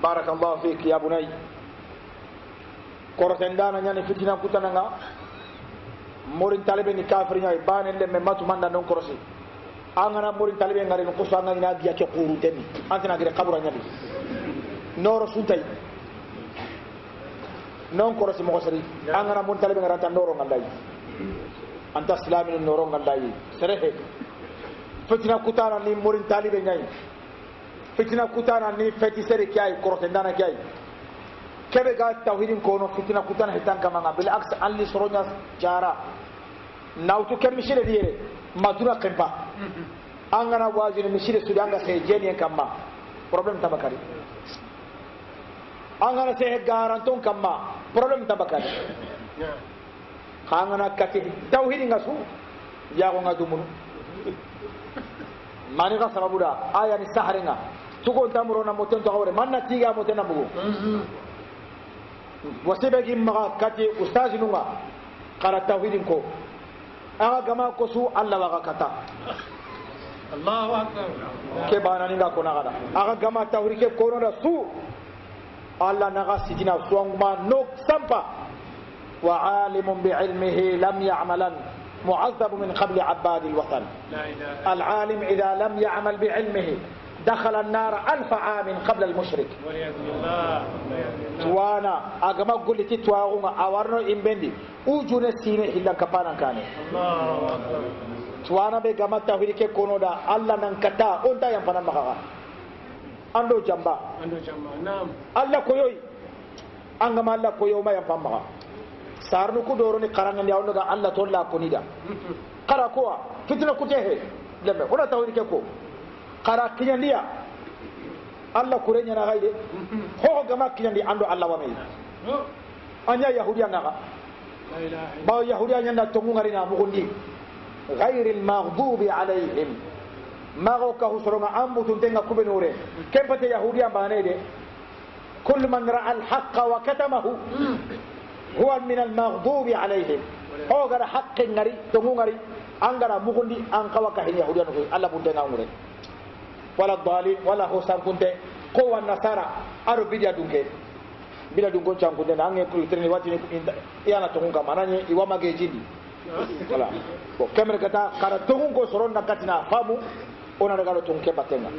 barakallahu fik ya bunay korotendana nyani fitina kutana nga morin talibe ni kafir nyai banen le mematu manda non korosi angana morin talibe ngari no kusanga ina giya ke quru temi antina gire kabura nyadi noro suntai non korosi mo sari angana morin talibe ngarata noro ngandai anta islamin noro ngandai serehe fitina kutana ni morin talibe nyai fitina kutana ni feti sere kiyai korotendana kiyai kebe ga tawhidin kono fitina kutana hitan kama bil aks alli soronya jara nautu kem mishire diere madura kempa angana wajini mishire sudanga se jeni kama problem tabakari angana se garanton kama problem tabakari angana kati tawhidin ngasu ya ko ngadumunu mani ga sababuda aya ni saharenga tuko tamuro na moton to hawre manna tiga motena bugo wasibe gi maga kati ustazi nunga qara tawhidin ko aga gama ko su Allah waga kata Allahu akbar ke bana ninga ko naga aga gama tawhid ke ko no su Allah naga sidina suangma no sampa wa alimun bi ilmihi lam ya'malan mu'azzab min qabl abad alwatan العالم إذا لم يعمل بعلمه دخل النار 1000 عام قبل المشرك والعياذ بالله توانا اغما قلتي تواغو اورنو امبندي وجون سينه الا كفانا كان الله اكبر توانا به غما توحيد كي كونو دا الله نان كتا اونتا يام فنا مخا اندو جامبا نعم الله كويوي انغما الله كويو ما يام فما سارنو كو دوروني قران ياونو دا الله تولا كونيدا قرا كو فتنه كوتيه لمه ولا توحيد كي كو qara kiyandiya Allah kurenya na gaide ho gama kiyandi ando Allah wa mai anya yahudiya naga la ilaha illa ba yahudiya nyanda tongu ngari na mugundi ghairil maghdubi alaihim mago ka husronga ambu tuntenga kubenure kempate yahudiya bane de kull man ra'a al haqqa wa katamahu huwa min al maghdubi alaihim ho gara haqqin ngari tongu ngari angara mugundi an kawaka hin yahudiya no Allah buntenga ngure wala dali wala hosan kunte ko wan nasara aro bidia dungo changunde nange ko itrini wati ni yana to ngunga mananye iwama ge jindi wala ko kemre kata kara to ngungo soron nakatina famu ona daga to ngunke batenga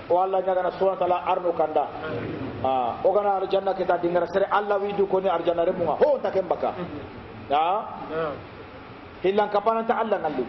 wala nyaga na subhanahu wa ta'ala arno kanda o gana arjanna kita dingara sere Allah widu ko ni arjanna remunga ho takembaka ya hilang kapanan ta Allah ngallu